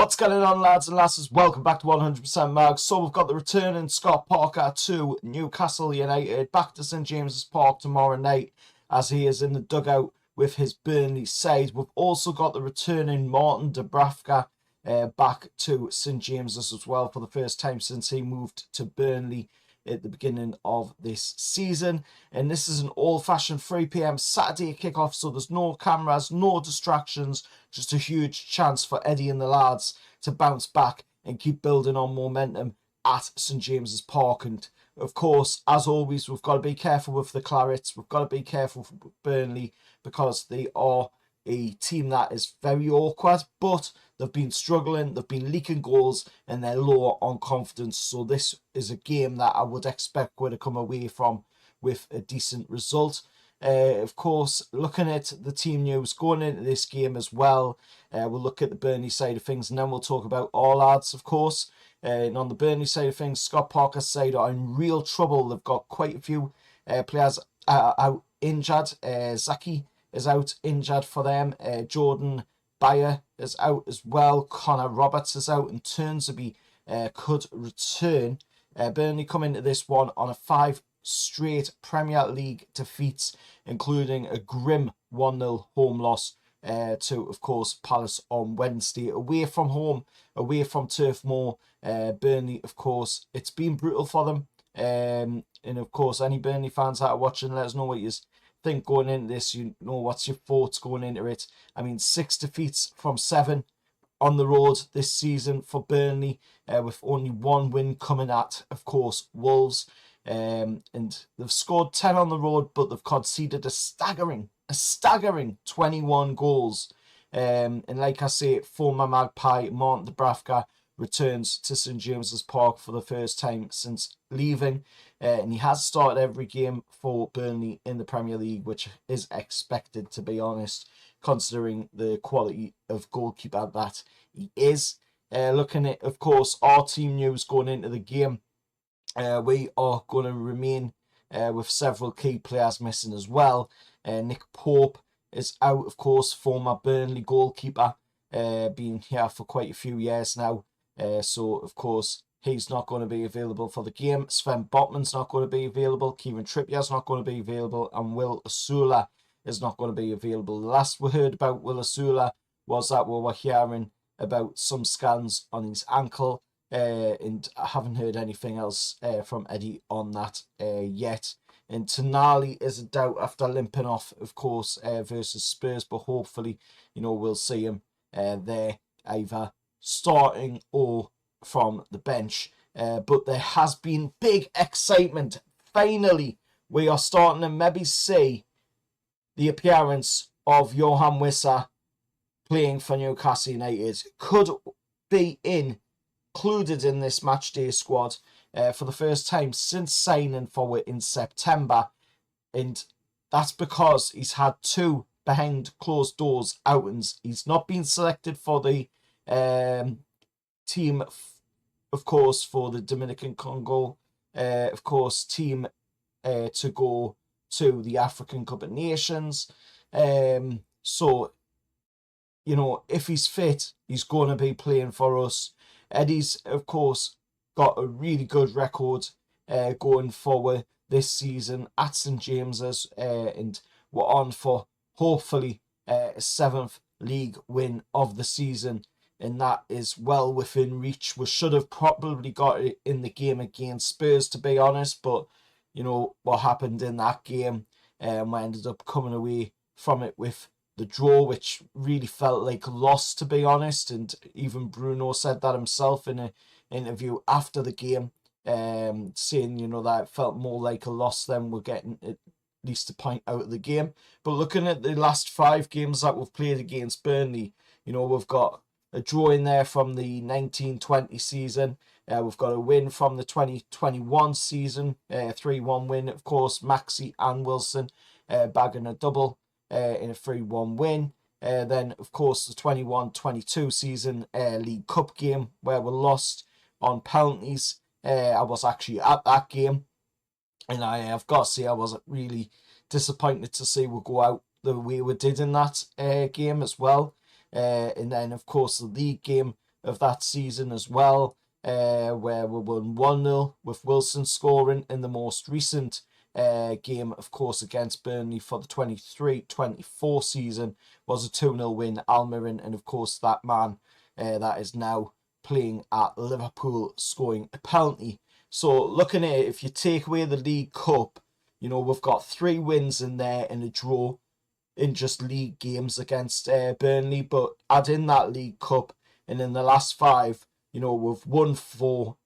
What's going on, lads and lasses? Welcome back to 100% Mag. So we've got the returning Scott Parker to Newcastle United, back to St James's Park tomorrow night as he is in the dugout with his Burnley side. We've also got the returning Martin Dubravka back to St James's as well for the first time since he moved to Burnley at the beginning of this season. And this is an old-fashioned 3 p.m. Saturday kickoff, so there's no cameras, no distractions, just a huge chance for Eddie and the lads to bounce back and keep building on momentum at St James's Park. And of course, as always, we've got to be careful with the Clarets. We've got to be careful for Burnley because they are a team that is very awkward, but they've been struggling, they've been leaking goals, and they're lower on confidence. So this is a game that I would expect we're to come away from with a decent result. Of course, looking at the team news going into this game as well, we'll look at the Burnley side of things, and then we'll talk about our lads, of course. And on the Burnley side of things, Scott Parker's side are in real trouble. They've got quite a few players out injured. Zaki is out injured for them. Jordan Bayer is out as well. Connor Roberts is out, and Turnsby could return. Burnley come into this one on a 5 straight Premier League defeats, including a grim 1-0 home loss to, of course, Palace on Wednesday. Away from home, away from Turf Moor, Burnley, of course, it's been brutal for them. And of course, any Burnley fans that are watching, let us know what you think going into this. You know, what's your thoughts going into it? I mean, 6 defeats from 7 on the road this season for Burnley, with only 1 win coming at, of course, Wolves. And they've scored 10 on the road, but they've conceded a staggering 21 goals. And like I say, former Magpie Martin Dubravka returns to St James's Park for the first time since leaving, and he has started every game for Burnley in the Premier League, which is expected, to be honest, considering the quality of goalkeeper that he is. Looking at, of course, our team news going into the game, we are going to remain with several key players missing as well. Nick Pope is out, of course, former Burnley goalkeeper, been here for quite a few years now. So, of course, he's not going to be available for the game. Sven Botman's not going to be available. Kieran Trippier's not going to be available. And Will Osula is not going to be available. The last we heard about Will Osula was that we were hearing about some scans on his ankle. And I haven't heard anything else from Eddie on that yet. And Tonali is a doubt after limping off, of course, versus Spurs. But hopefully, you know, we'll see him there either starting or from the bench. But there has been big excitement. Finally, we are starting to maybe see the appearance of Yoane Wissa playing for Newcastle United. Could be included in this matchday squad for the first time since signing for it in September. And that's because he's had 2 behind closed doors outings. He's not been selected for the team, of course, for the Dominican Congo, of course, team to go to the African Cup of Nations. So, you know, if he's fit, he's going to be playing for us. Eddie's, of course, got a really good record going forward this season at St James's, and we're on for hopefully a 7th league win of the season, and that is well within reach. We should have probably got it in the game against Spurs, to be honest, but you know what happened in that game, and we ended up coming away from it with the draw, which really felt like a loss, to be honest. And even Bruno said that himself in an interview after the game, saying, you know, that it felt more like a loss than we're getting at least a point out of the game. But looking at the last 5 games that we've played against Burnley, you know, we've got a draw in there from the 1920 season. We've got a win from the 2021 season, 3-1 win, of course. Maxi and Wilson bagging a double in a 3-1 win. Then, of course, the 21-22 season League Cup game where we lost on penalties. I was actually at that game, and I've got to say I was really disappointed to see we go out the way we did in that game as well. And then, of course, the league game of that season as well, where we won 1-0 with Wilson scoring in the most recent game, of course, against Burnley for the 23-24 season was a 2-0 win, Almiron, and of course that man that is now playing at Liverpool scoring a penalty. So looking at it, if you take away the League Cup, we've got 3 wins in there and a draw in just league games against Burnley, but add in that League Cup, and in the last 5, we've won 4,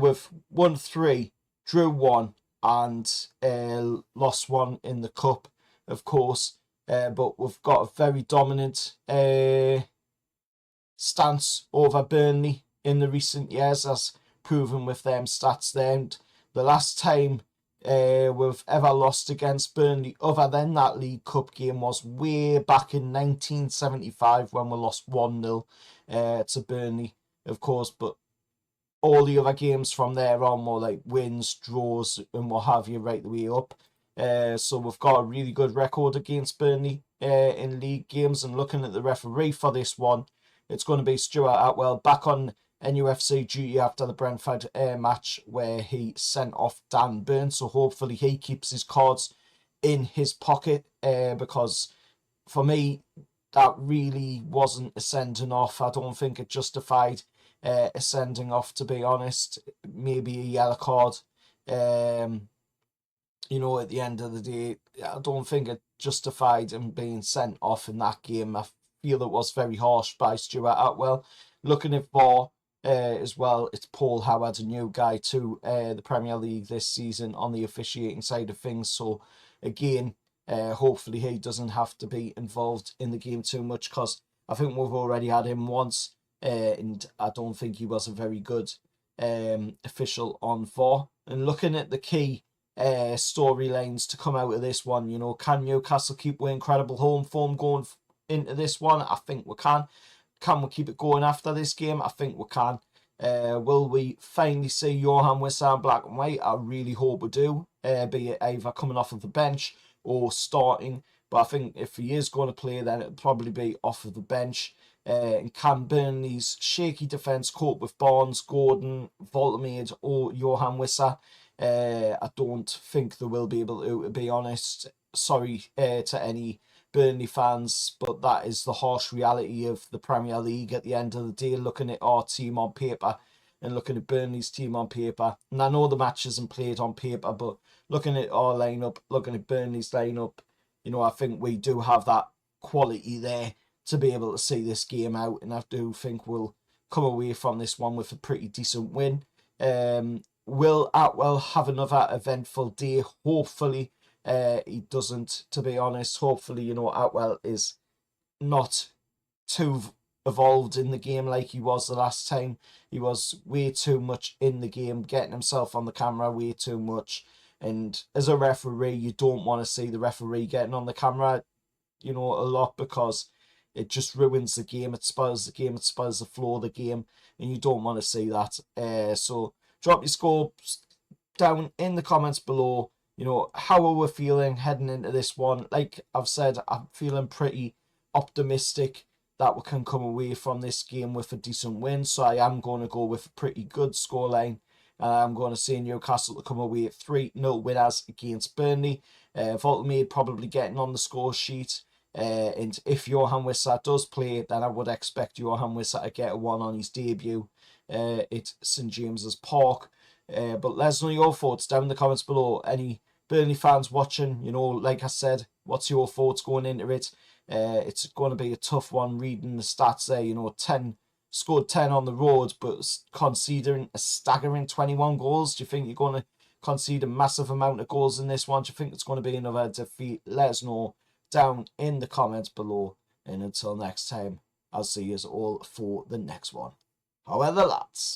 we've won 3, drew 1, and lost 1 in the cup, of course. But we've got a very dominant stance over Burnley in the recent years, as proven with them stats there. And the last time we've ever lost against Burnley, other than that League Cup game, was way back in 1975 when we lost 1-0 to Burnley, of course. But all the other games from there on were like wins, draws, and what have you, right the way up. So we've got a really good record against Burnley in league games. And looking at the referee for this one, it's going to be Stuart Atwell, back on Nufc duty after the Brentford match where he sent off Dan Burn. So hopefully he keeps his cards in his pocket, because for me, that really wasn't a sending off. I don't think it justified a sending off, to be honest. Maybe a yellow card. At the end of the day, I don't think it justified him being sent off in that game. I feel it was very harsh by Stuart Atwell. Looking at VAR as well, it's Paul Howard, a new guy to the Premier League this season on the officiating side of things. So again, hopefully he doesn't have to be involved in the game too much, because I think we've already had him once. And I don't think he was a very good official on VAR. And looking at the key storylines to come out of this one, can Newcastle keep with incredible home form going into this one? I think we can. Can we keep it going after this game? I think we can. Will we finally see Yoane Wissa in black and white? I really hope we do, be it either coming off of the bench or starting. But I think if he is going to play, then it'll probably be off of the bench. And can Burnley's shaky defence cope with Barnes, Gordon, Voltamade or Yoane Wissa? I don't think they will be able to be honest. Sorry to any Burnley fans, but that is the harsh reality of the Premier League at the end of the day, looking at our team on paper and looking at Burnley's team on paper. And I know the match isn't played on paper, but looking at our lineup, looking at Burnley's lineup, I think we do have that quality there to be able to see this game out, and I do think we'll come away from this one with a pretty decent win. Will Atwell have another eventful day? Hopefully he doesn't, to be honest. Hopefully, Atwell is not too evolved in the game like he was the last time. He was way too much in the game, getting himself on the camera way too much. And as a referee, you don't want to see the referee getting on the camera, a lot, because it just ruins the game. It spoils the game. It spoils the flow of the game, and you don't want to see that. So drop your scores down in the comments below. How are we feeling heading into this one? Like I've said, I'm feeling pretty optimistic that we can come away from this game with a decent win. So I am going to go with a pretty good scoreline. I'm going to say Newcastle to come away at 3-0 winners against Burnley. Voltamade probably getting on the score sheet. And if Yoane Wissa does play, then I would expect Yoane Wissa to get a 1 on his debut at St James's Park. But let us know your thoughts down in the comments below. Any Burnley fans watching, like I said, what's your thoughts going into it? It's going to be a tough one reading the stats there. Scored 10 on the road, but conceding a staggering 21 goals. Do you think you're going to concede a massive amount of goals in this one? Do you think it's going to be another defeat? Let us know down in the comments below. And until next time, I'll see you all for the next one. However, lads.